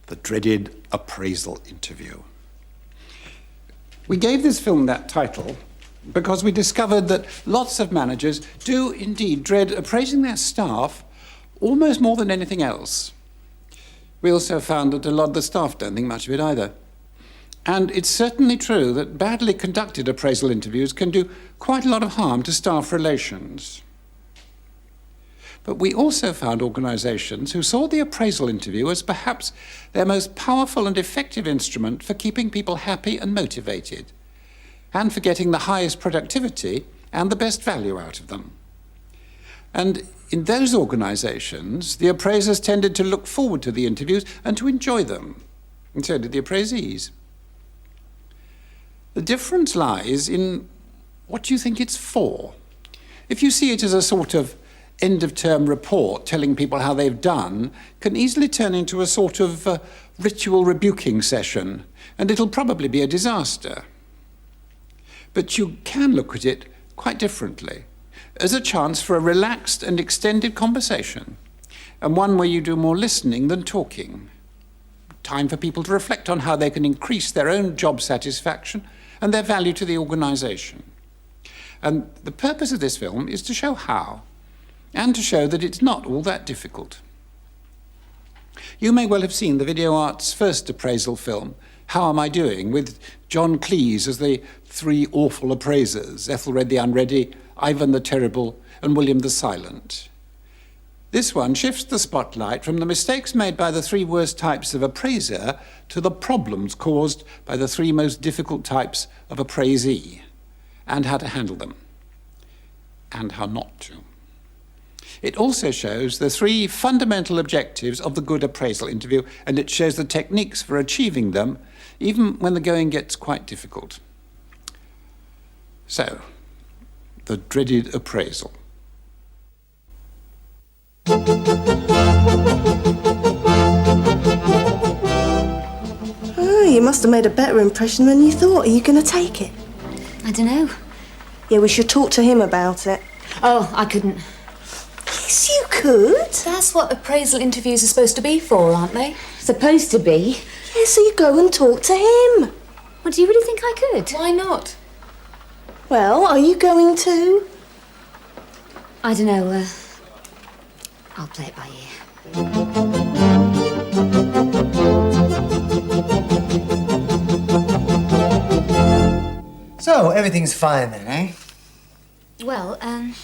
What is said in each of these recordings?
the dreaded appraisal interview. We gave this film that title because we discovered that lots of managers do indeed dread appraising their staff almost more than anything else. We also found that a lot of the staff don't think much of it either. And it's certainly true that badly conducted appraisal interviews can do quite a lot of harm to staff relations. But we also found organisations who saw the appraisal interview as perhaps their most powerful and effective instrument for keeping people happy and motivated, and for getting the highest productivity and the best value out of them. And in those organisations, the appraisers tended to look forward to the interviews and to enjoy them, and so did the appraisees. The difference lies in what you think it's for. If you see it as a sort of end-of-term report telling people how they've done, can easily turn into a sort of ritual rebuking session, and it'll probably be a disaster. But you can look at it quite differently, as a chance for a relaxed and extended conversation, and one where you do more listening than talking. Time for people to reflect on how they can increase their own job satisfaction and their value to the organisation. And the purpose of this film is to show how, and to show that it's not all that difficult. You may well have seen the Video Art's first appraisal film, How Am I Doing?, with John Cleese as the three awful appraisers, Ethelred the Unready, Ivan the Terrible, and William the Silent. This one shifts the spotlight from the mistakes made by the three worst types of appraiser to the problems caused by the three most difficult types of appraisee, and how to handle them, and how not to. It also shows the three fundamental objectives of the good appraisal interview, and it shows the techniques for achieving them, even when the going gets quite difficult. So, the dreaded appraisal. Oh, you must have made a better impression than you thought. Are you going to take it? I don't know. Yeah, we should talk to him about it. Oh, I couldn't. Yes, you could. That's what appraisal interviews are supposed to be for, aren't they? Supposed to be? Yeah, so you go and talk to him. Well, do you really think I could? Why not? Well, are you going to? I don't know. I'll play it by ear. So, everything's fine then, eh? Well, I've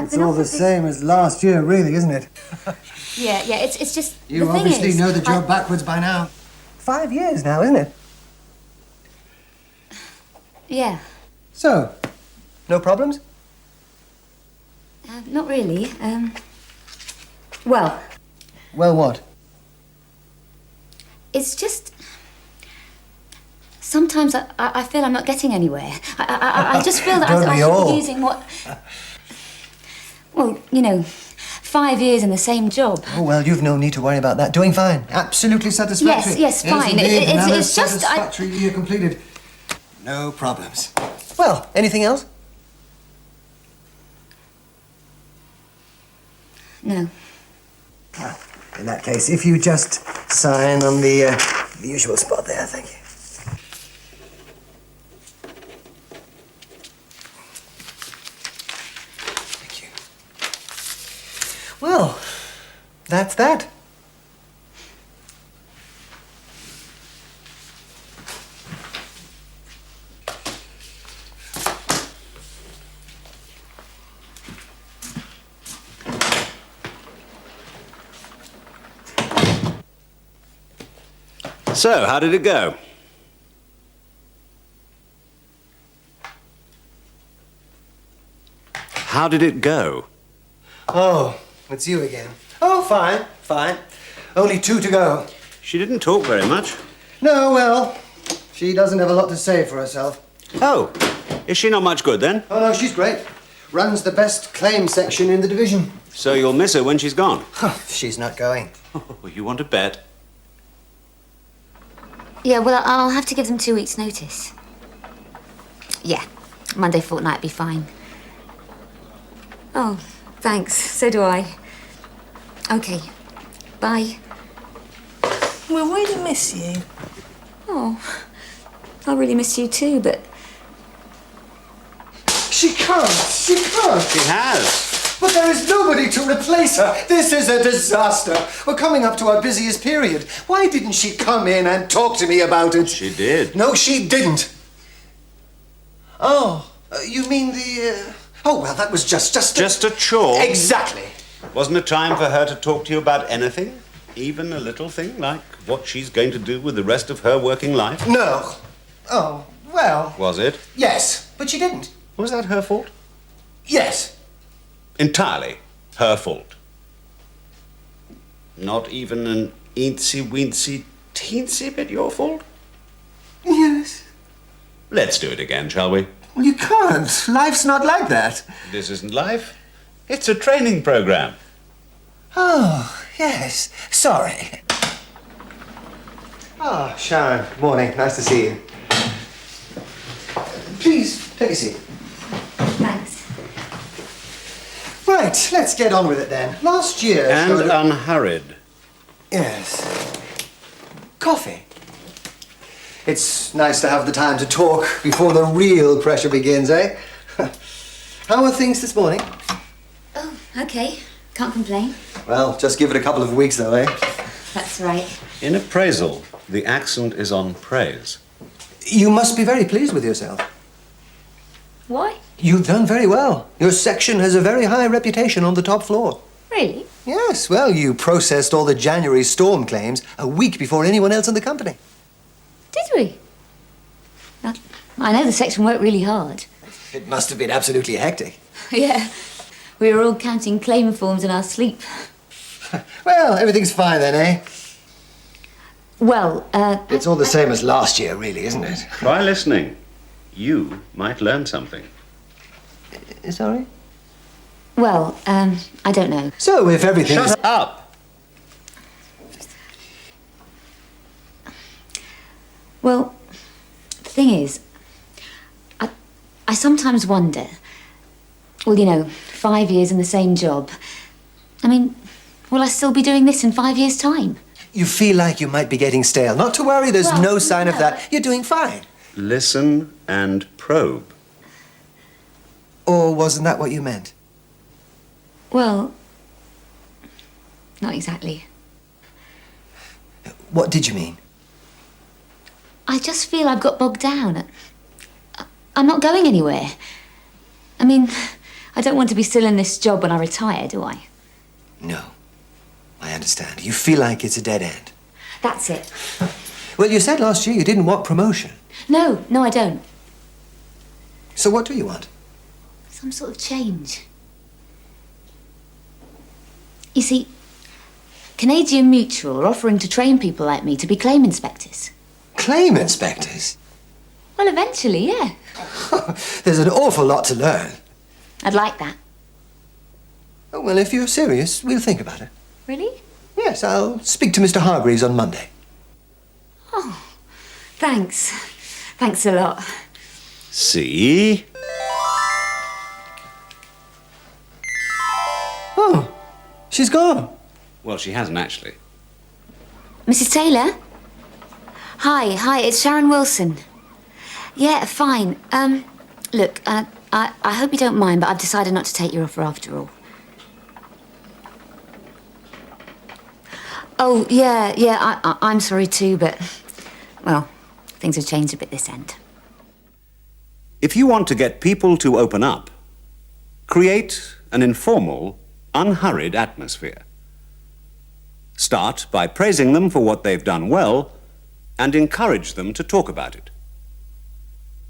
It's been all offered the this... same as last year, really, isn't it? Yeah, it's just... You the thing obviously is, know the job backwards by now. 5 years now, isn't it? Yeah. So, no problems? Not really. Well... Well, what? It's just... Sometimes I feel I'm not getting anywhere. I just feel that I should be using what... Well, you know, 5 years in the same job. Oh, well, you've no need to worry about that. Doing fine. Absolutely satisfactory. Yes, fine. Indeed. It's just... satisfactory year completed. No problems. Well, anything else? No. Well, in that case, if you just sign on the usual spot there, thank you. Thank you. Well, that's that. So, how did it go? How did it go? Oh, it's you again. Oh, fine, fine. Only 2 to go. She didn't talk very much. No, well, she doesn't have a lot to say for herself. Oh, is she not much good then? Oh, no, she's great. Runs the best claim section in the division. So you'll miss her when she's gone? She's not going. Oh, you want to bet? Yeah, well, I'll have to give them 2 weeks' notice. Yeah, Monday fortnight be fine. Oh, thanks. So do I. Okay. Bye. We really miss you. Oh, I really miss you too, but She can't. She can't. She has. But there is nobody to replace her. This is a disaster. We're coming up to our busiest period. Why didn't she come in and talk to me about it? She did. No, she didn't. Oh, you mean the... Oh, well, that was just Just a chore. Exactly. Wasn't it time for her to talk to you about anything? Even a little thing like what she's going to do with the rest of her working life? No. Oh, well... Was it? Yes, but she didn't. Was that her fault? Yes. Entirely her fault. Not even an eensy-weensy teensy bit your fault? Yes. Let's do it again, shall we? Well, you can't. Life's not like that. This isn't life. It's a training program. Oh, yes. Sorry. Ah, Sharon. Morning. Nice to see you. Please, take a seat. thanks. Right, let's get on with it then. Last year... And showed- unhurried. Yes. Coffee. It's nice to have the time to talk before the real pressure begins, eh? How are things this morning? Oh, okay. Can't complain. Well, just give it a couple of weeks, though, eh? That's right. In appraisal, the accent is on praise. You must be very pleased with yourself. Why? You've done very well. Your section has a very high reputation on the top floor. Really? Yes, well, you processed all the January storm claims a week before anyone else in the company. Did we? I know the section worked really hard. It must have been absolutely hectic. Yeah. We were all counting claim forms in our sleep. Well, everything's fine then, eh? Well, It's all the same as last year, really, isn't it? Try listening. You might learn something. Sorry? well, I don't know. So, if everything's... Shut up! Well, the thing is, I sometimes wonder, well, you know, 5 years in the same job. I mean, will I still be doing this in 5 years' time? You feel like you might be getting stale. Not to worry, there's Well, no sign of no. that. You're doing fine. Listen and probe. Or wasn't that what you meant? Well, not exactly. What did you mean? I just feel I've got bogged down. I'm not going anywhere. I mean, I don't want to be still in this job when I retire, do I? No. I understand. You feel like it's a dead end. That's it. Well, you said last year you didn't want promotion. No, I don't. So what do you want? Some sort of change. You see, Canadian Mutual are offering to train people like me to be claim inspectors. Claim inspectors? Well, eventually, yeah. There's an awful lot to learn. I'd like that. Oh, well, if you're serious, we'll think about it. Really? Yes, I'll speak to Mr. Hargreaves on Monday. Oh, thanks. Thanks a lot. See? Oh, she's gone. Well, she hasn't actually. Mrs. Taylor? Hi, it's Sharon Wilson. Yeah, fine. Look, I hope you don't mind, but I've decided not to take your offer after all. Oh, yeah, I'm sorry too, but, well, things have changed a bit this end. If you want to get people to open up, create an informal, unhurried atmosphere. Start by praising them for what they've done well and encourage them to talk about it.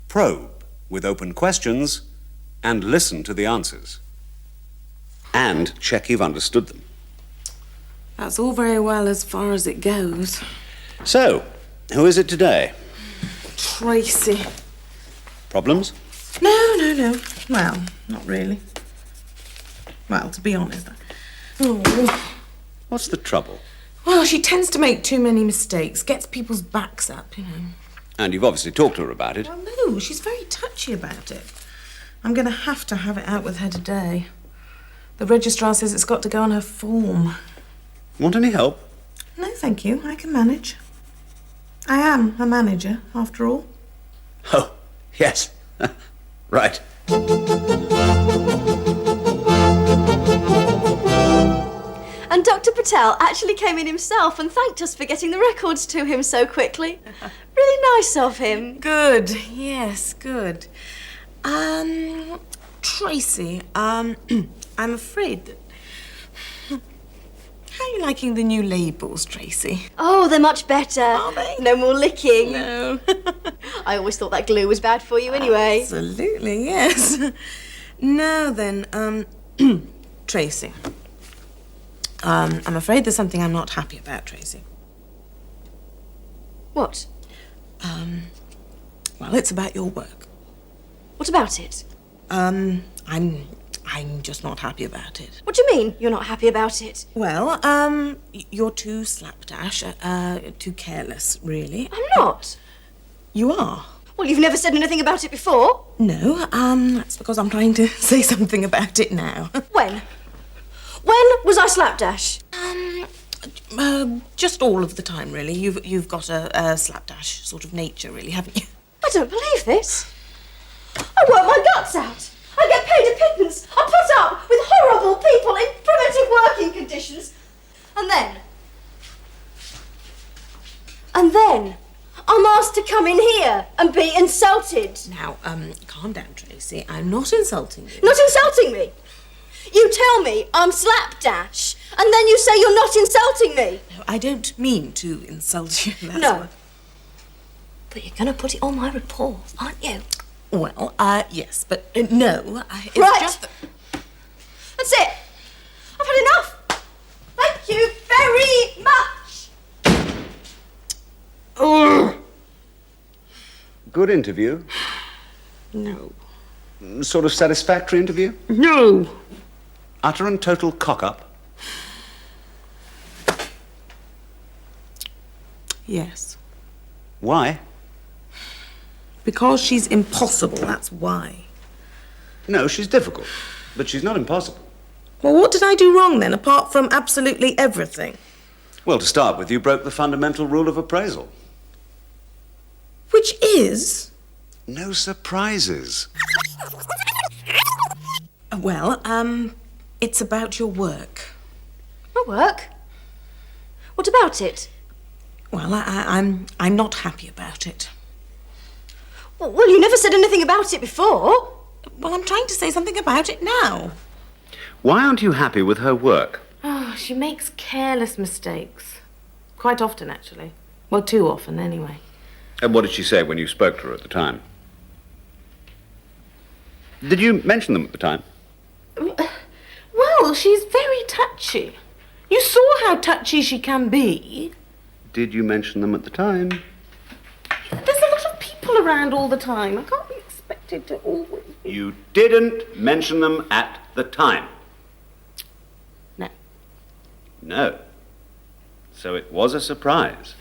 Probe with open questions and listen to the answers. And check you've understood them. That's all very well as far as it goes. So, who is it today? Tracy. Problems? No. Well, not really. Well, to be honest. Oh. What's the trouble? Well, she tends to make too many mistakes, gets people's backs up, you know. And you've obviously talked to her about it. Well, no, she's very touchy about it. I'm going to have it out with her today. The registrar says it's got to go on her form. Want any help? No, thank you. I can manage. I am a manager, after all. Oh, yes. Right. And Dr. Patel actually came in himself and thanked us for getting the records to him so quickly. Really nice of him. Good. Yes, good. Tracy, I'm afraid that... How are you liking the new labels, Tracy? Oh, they're much better. Are they? No more licking. No. I always thought that glue was bad for you anyway. Absolutely, yes. Now then, Tracy. I'm afraid there's something I'm not happy about, Tracy. What? Well, it's about your work. What about it? I'm just not happy about it. What do you mean you're not happy about it? Well, you're too slapdash, too careless, really. I'm not. You are. Well, you've never said anything about it before. No, that's because I'm trying to say something about it now. When? When was I slapdash? Just all of the time, really. You've got a slapdash sort of nature, really, haven't you? I don't believe this. I work my guts out. I get paid a pittance. I put up with horrible people in primitive working conditions. And then, I'm asked to come in here and be insulted. Now, calm down, Tracy. I'm not insulting you. Not insulting me. You tell me I'm slapdash, and then you say you're not insulting me. No, I don't mean to insult you. That's No. what- But you're going to put it on my report, aren't you? Well, yes, but no. It's Right. just that... That's it. I've had enough. Thank you very much. Good interview? No. Sort of satisfactory interview? No. Utter and total cock-up? Yes. Why? Because she's impossible, that's why. No, she's difficult, but she's not impossible. Well, what did I do wrong then, apart from absolutely everything? Well, to start with, you broke the fundamental rule of appraisal. Which is... No surprises. Well, it's about your work. My work? What about it? Well, I'm not happy about it. Well, you never said anything about it before. Well, I'm trying to say something about it now. Why aren't you happy with her work? Oh, she makes careless mistakes. Quite often, actually. Well, too often, anyway. And what did she say when you spoke to her at the time? Did you mention them at the time? Well, she's very touchy. You saw how touchy she can be. Did you mention them at the time? There's a lot of people around all the time. I can't be expected to always... You didn't mention them at the time. No. No. So it was a surprise.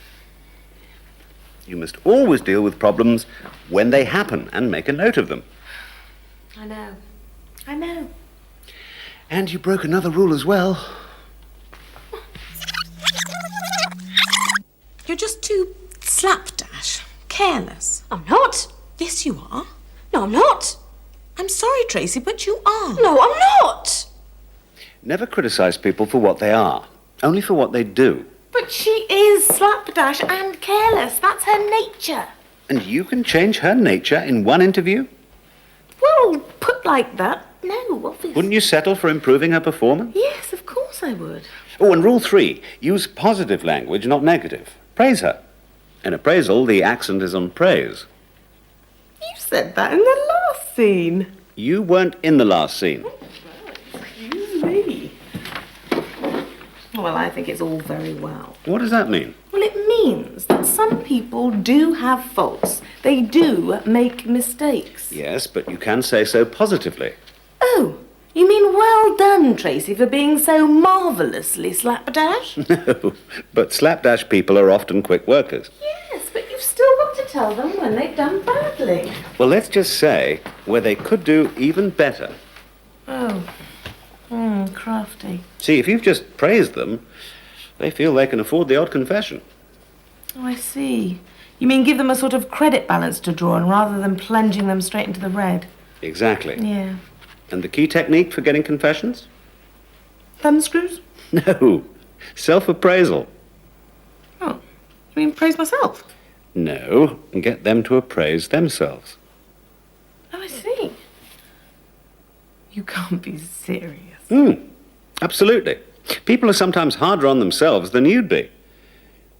You must always deal with problems when they happen and make a note of them. I know. I know. And you broke another rule as well. You're just too slapdash, careless. I'm not. Yes, you are. No, I'm not. I'm sorry, Tracy, but you are. No, I'm not. Never criticize people for what they are, only for what they do. But she is slapdash and careless. That's her nature. And you can change her nature in one interview? Well, put like that, no, obviously. Wouldn't you settle for improving her performance? Yes, of course I would. Oh, and rule 3, use positive language, not negative. Praise her. In appraisal, the accent is on praise. You said that in the last scene. You weren't in the last scene. Excuse me. Well, I think it's all very well. What does that mean? Well, it means that some people do have faults. They do make mistakes. Yes, but you can say so positively. Oh, you mean well done, Tracy, for being so marvellously slapdash? No, but slapdash people are often quick workers. Yes, but you've still got to tell them when they've done badly. Well, let's just say where they could do even better. Oh, crafty. See, if you've just praised them, They feel they can afford the odd confession. Oh, I see. You mean give them a sort of credit balance to draw on rather than plunging them straight into the red? Exactly. Yeah. And the key technique for getting confessions? Thumbscrews? No. Self-appraisal. Oh, you mean praise myself? No. Get them to appraise themselves. Oh, I see. You can't be serious. Absolutely. People are sometimes harder on themselves than you'd be.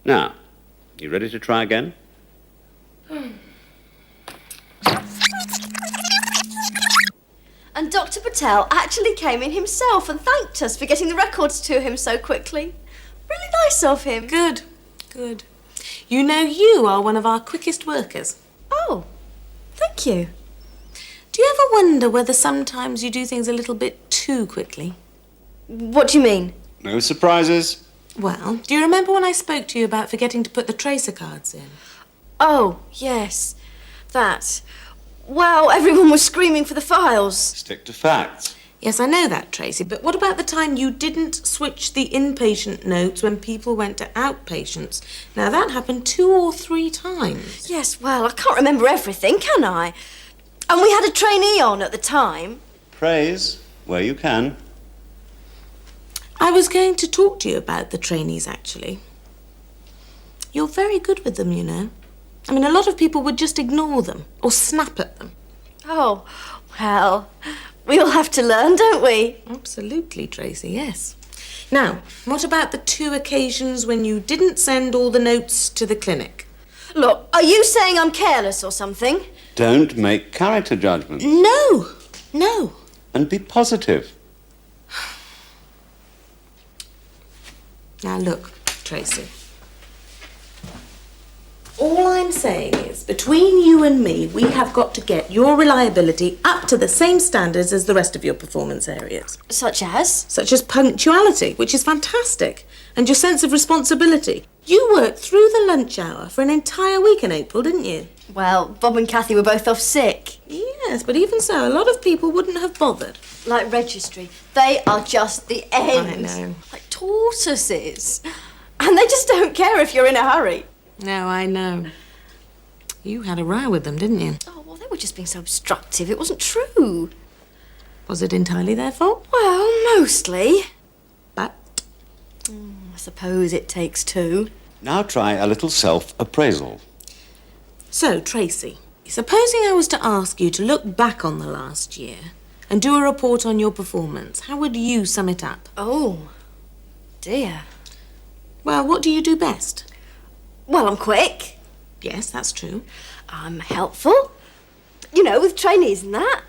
Now, you ready to try again? And Dr. Patel actually came in himself and thanked us for getting the records to him so quickly. Really nice of him. Good, good. You know you are one of our quickest workers. Oh, thank you. Do you ever wonder whether sometimes you do things a little bit too quickly? What do you mean? No surprises. Well, do you remember when I spoke to you about forgetting to put the tracer cards in? Oh, yes, that. Well, everyone was screaming for the files. Stick to facts. Yes, I know that, Tracy, but what about the time you didn't switch the inpatient notes when people went to outpatients? Now, that happened 2 or 3 times. Yes, well, I can't remember everything, can I? And we had a trainee on at the time. Praise where you can. I was going to talk to you about the trainees, actually. You're very good with them, you know. I mean, a lot of people would just ignore them or snap at them. Oh, well, we all have to learn, don't we? Absolutely, Tracy, yes. Now, what about the 2 occasions when you didn't send all the notes to the clinic? Look, are you saying I'm careless or something? Don't make character judgments. No, no. And be positive. Now, look, Tracy. All I'm saying is, between you and me, we have got to get your reliability up to the same standards as the rest of your performance areas. Such as? Such as punctuality, which is fantastic, and your sense of responsibility. You worked through the lunch hour for an entire week in April, didn't you? Well, Bob and Kathy were both off sick. Yes, but even so, a lot of people wouldn't have bothered. Like registry. They are just the end. I know. Like tortoises. And they just don't care if you're in a hurry. No, I know. You had a row with them, didn't you? Oh, well, they were just being so obstructive. It wasn't true. Was it entirely their fault? Well, mostly. But I suppose it takes 2. Now try a little self-appraisal. So, Tracy, supposing I was to ask you to look back on the last year and do a report on your performance, how would you sum it up? Oh, dear. Well, what do you do best? Well, I'm quick. Yes, that's true. I'm helpful. You know, with trainees and that.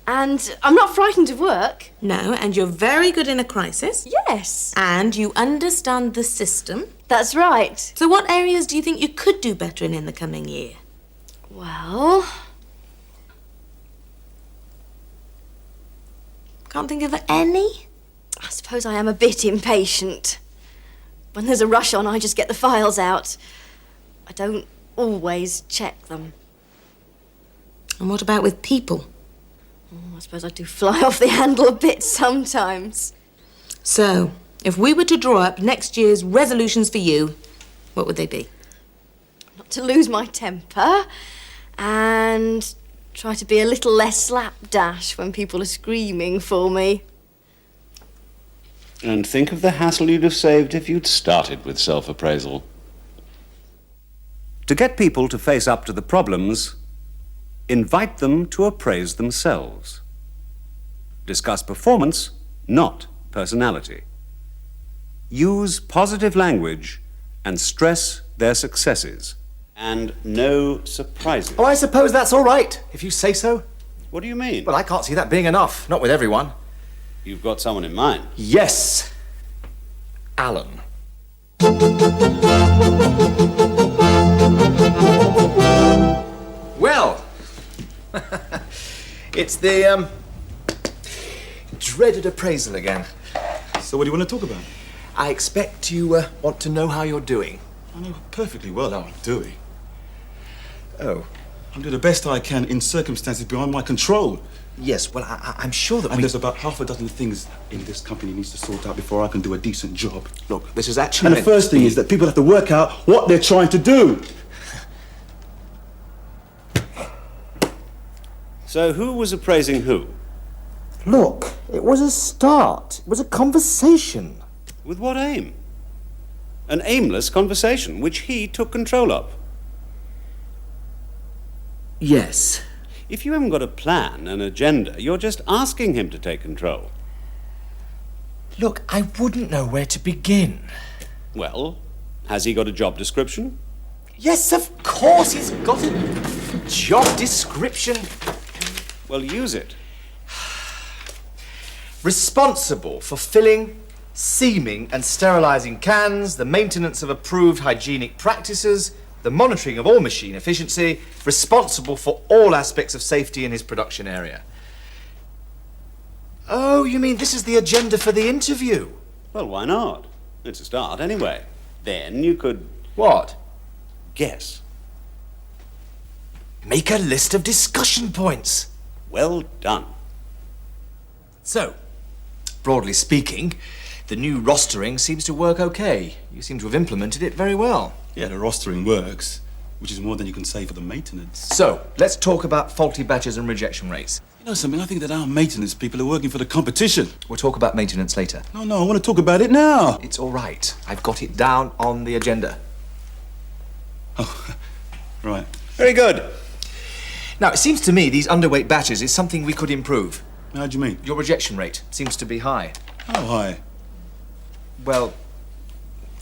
And I'm not frightened of work. No, and you're very good in a crisis. Yes. And you understand the system. That's right. So what areas do you think you could do better in the coming year? Well, Can't think of any? I suppose I am a bit impatient. When there's a rush on, I just get the files out. I don't always check them. And what about with people? I suppose I do fly off the handle a bit sometimes. So, if we were to draw up next year's resolutions for you, what would they be? Not to lose my temper and try to be a little less slapdash when people are screaming for me. And think of the hassle you'd have saved if you'd started with self-appraisal. To get people to face up to the problems, invite them to appraise themselves. Discuss performance, not personality. Use positive language and stress their successes. And no surprises. Oh, I suppose that's all right, if you say so. What do you mean? Well, I can't see that being enough, not with everyone. You've got someone in mind. Yes, Alan. Well, it's the, dreaded appraisal again. So what do you want to talk about? I expect you want to know how you're doing. I know perfectly well how I'm doing. Oh. I do the best I can in circumstances beyond my control. Yes, well, I'm sure that And there's about half a dozen things in this company needs to sort out before I can do a decent job. Look, this is actually And the first thing is that people have to work out what they're trying to do. So who was appraising who? Look, it was a start. It was a conversation. With what aim? An aimless conversation, which he took control of. Yes. If you haven't got a plan, an agenda, you're just asking him to take control. Look, I wouldn't know where to begin. Well, has he got a job description? Yes, of course he's got a job description. Well, use it. Responsible for filling, seaming and sterilising cans, the maintenance of approved hygienic practices, the monitoring of all machine efficiency, responsible for all aspects of safety in his production area. Oh, you mean this is the agenda for the interview? Well, why not? It's a start, anyway. Then you could... What? guess. Make a list of discussion points. Well done. So, broadly speaking, the new rostering seems to work okay. You seem to have implemented it very well. Yeah, the rostering works, which is more than you can say for the maintenance. So, let's talk about faulty batches and rejection rates. You know something? I think that our maintenance people are working for the competition. We'll talk about maintenance later. No, I want to talk about it now. It's all right. I've got it down on the agenda. Oh, right. Very good. Now, it seems to me these underweight batches is something we could improve. How do you mean? Your rejection rate seems to be high. How high? Well,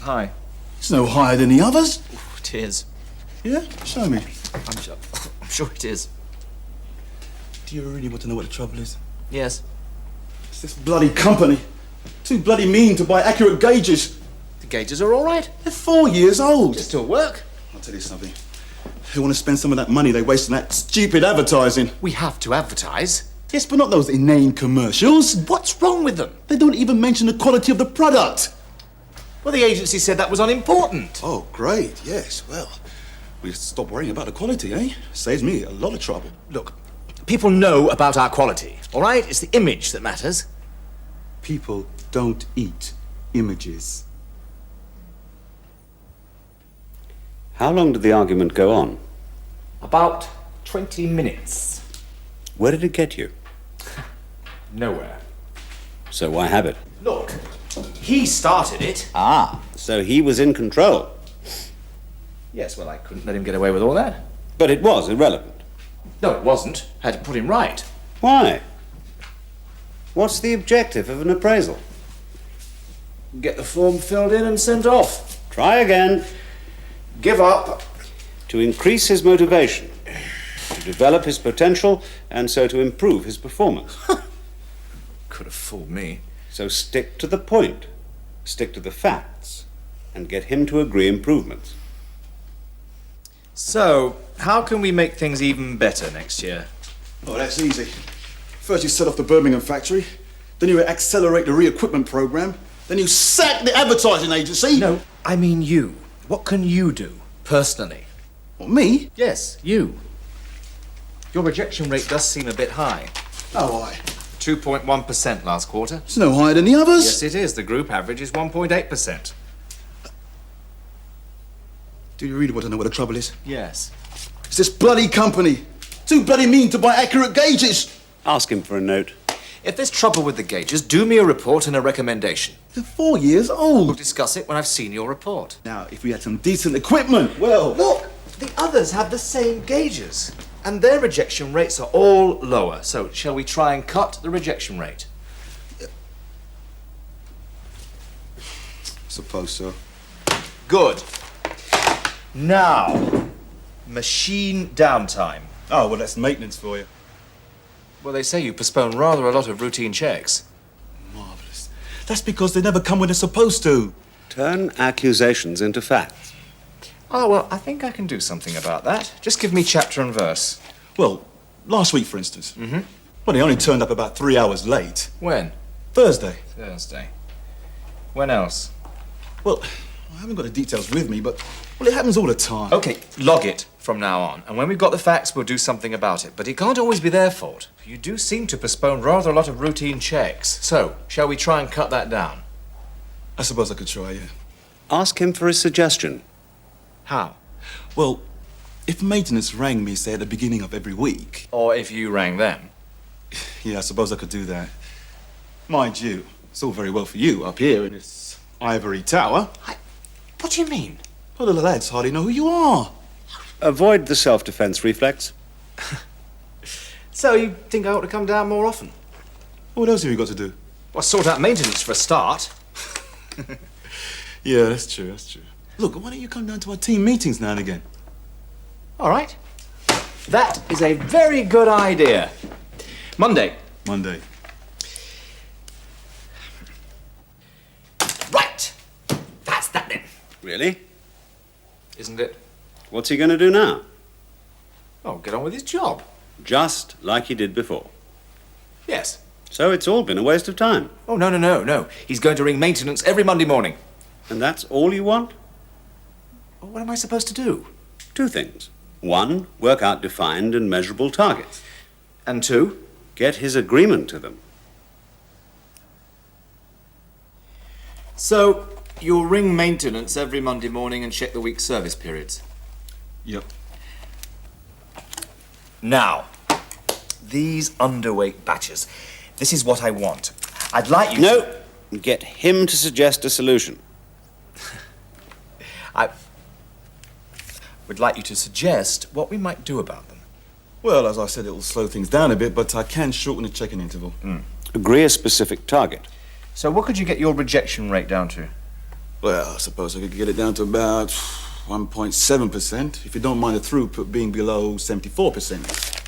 high. It's no higher than the others. It is. Yeah? Show me. I'm sure it is. Do you really want to know what the trouble is? Yes. It's this bloody company. Too bloody mean to buy accurate gauges. The gauges are all right. They're 4 years old. They still work. I'll tell you something. They want to spend some of that money they waste on that stupid advertising. We have to advertise. Yes, but not those inane commercials. What's wrong with them? They don't even mention the quality of the product. Well, the agency said that was unimportant. Oh, great. Yes, well, we stop worrying about the quality, eh? Saves me a lot of trouble. Look, people know about our quality, all right? It's the image that matters. People don't eat images. How long did the argument go on? About 20 minutes. Where did it get you? Nowhere. So why have it? Look, he started it. Ah, so he was in control. Yes, well, I couldn't let him get away with all that. But it was irrelevant. No, it wasn't. Had to put him right. Why? What's the objective of an appraisal? Get the form filled in and sent off. Try again. Give up. To increase his motivation, to develop his potential, and so to improve his performance. Could have fooled me. So stick to the point, stick to the facts, and get him to agree improvements. So, how can we make things even better next year? Oh, that's easy. First you set off the Birmingham factory, then you accelerate the re-equipment program, then you sack the advertising agency. No, I mean you. What can you do, personally? What, me? Yes, you. Your rejection rate does seem a bit high. Oh, I. 2.1% last quarter. It's no higher than the others. Yes, it is. The group average is 1.8%. Do you really want to know what the trouble is? Yes. It's this bloody company. Too bloody mean to buy accurate gauges. Ask him for a note. If there's trouble with the gauges, do me a report and a recommendation. They're 4 years We'll old. discuss it when I've seen your report. Now, if we had some decent equipment, well... Look, the others have the same gauges, and their rejection rates are all lower. So, shall we try and cut the rejection rate? Suppose so. Good. Now, machine downtime. Oh, well, that's maintenance for you. Well, they say you postpone rather a lot of routine checks. Marvellous. That's because they never come when they're supposed to. Turn accusations into facts. Oh, well, I think I can do something about that. Just give me chapter and verse. Well, last week, for instance. Mm-hmm. Well, they only turned up about 3 hours late. When? Thursday. Thursday. When else? Well, I haven't got the details with me, but... Well, it happens all the time. Okay, log it. from now on, and when we've got the facts, we'll do something about it. But it can't always be their fault. You do seem to postpone rather a lot of routine checks. So, shall we try and cut that down? I suppose I could try, yeah. Ask him for a suggestion. How? Well, if maintenance rang me, say, at the beginning of every week... Or if you rang them. Yeah, I suppose I could do that. Mind you, it's all very well for you up here in this ivory tower. What do you mean? Well, the lads hardly know who you are. Avoid the self-defense reflex. So, you think I ought to come down more often? What else have you got to do? Well, sort out maintenance for a start. Yeah, that's true, that's true. Look, why don't you come down to our team meetings now and again? All right. That is a very good idea. Monday. Monday. Right. That's that then. Really? Isn't it? What's he going to do now? Oh, get on with his job. Just like he did before. Yes. So it's all been a waste of time. Oh, no. He's going to ring maintenance every Monday morning. And that's all you want? Well, what am I supposed to do? 2 things. 1, work out defined and measurable targets. And 2? Get his agreement to them. So, you'll ring maintenance every Monday morning and check the week's service periods? Yep. Now, these underweight batches. This is what I want. I'd like you No, get him to suggest a solution. I would like you to suggest what we might do about them. Well, as I said, it'll slow things down a bit, but I can shorten the checking interval. Agree a specific target. So what could you get your rejection rate down to? Well, I suppose I could get it down to about 1.7%, if you don't mind the throughput being below 74%.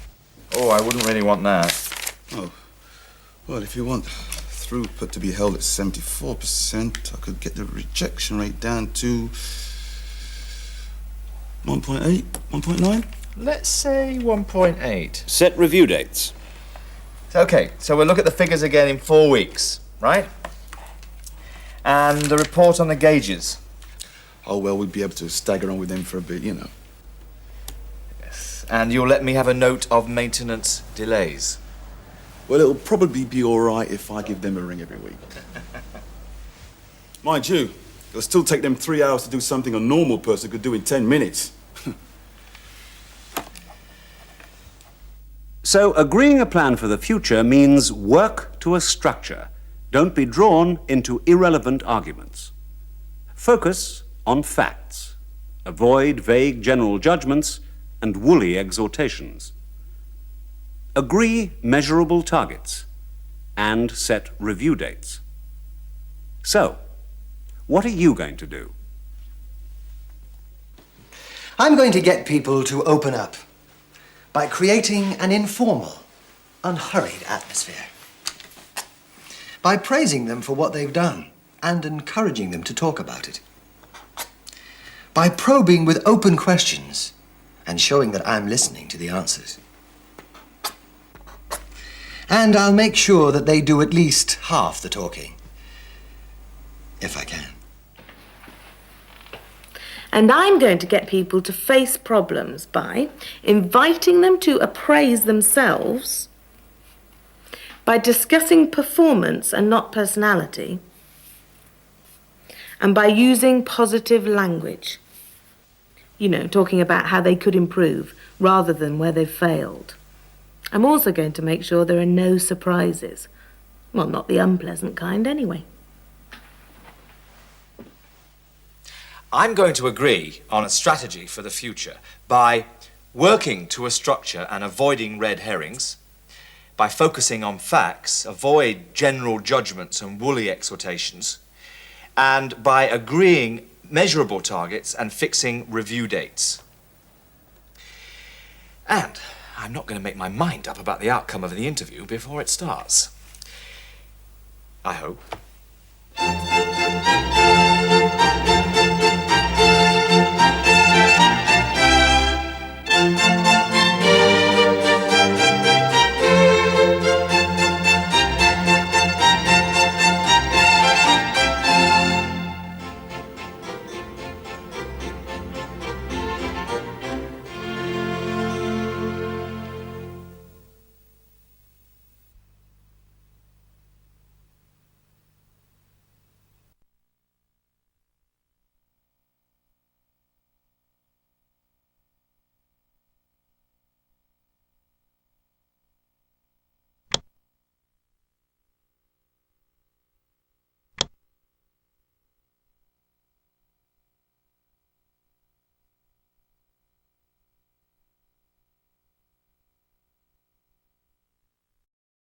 Oh, I wouldn't really want that. Oh, well, if you want throughput to be held at 74%, I could get the rejection rate down to 1.8, 1.9? Let's say 1.8. Set review dates. Okay, so we'll look at the figures again in 4 weeks, right? And the report on the gauges. Oh, well, we'd be able to stagger on with them for a bit, you know. Yes. And you'll let me have a note of maintenance delays. Well, it'll probably be all right if I give them a ring every week. Mind you, it'll still take them 3 hours to do something a normal person could do in 10 minutes. So agreeing a plan for the future means work to a structure. Don't be drawn into irrelevant arguments. Focus on facts. Avoid vague general judgments and woolly exhortations. Agree measurable targets and set review dates. So, what are you going to do? I'm going to get people to open up by creating an informal, unhurried atmosphere. By praising them for what they've done and encouraging them to talk about it. By probing with open questions and showing that I'm listening to the answers. And I'll make sure that they do at least half the talking, if I can. And I'm going to get people to face problems by inviting them to appraise themselves, by discussing performance and not personality, and by using positive language. You know, talking about how they could improve rather than where they've failed. I'm also going to make sure there are no surprises. Well, not the unpleasant kind anyway. I'm going to agree on a strategy for the future by working to a structure and avoiding red herrings, by focusing on facts, avoid general judgments and woolly exhortations, and by agreeing measurable targets and fixing review dates. And I'm not going to make my mind up about the outcome of the interview before it starts. I hope.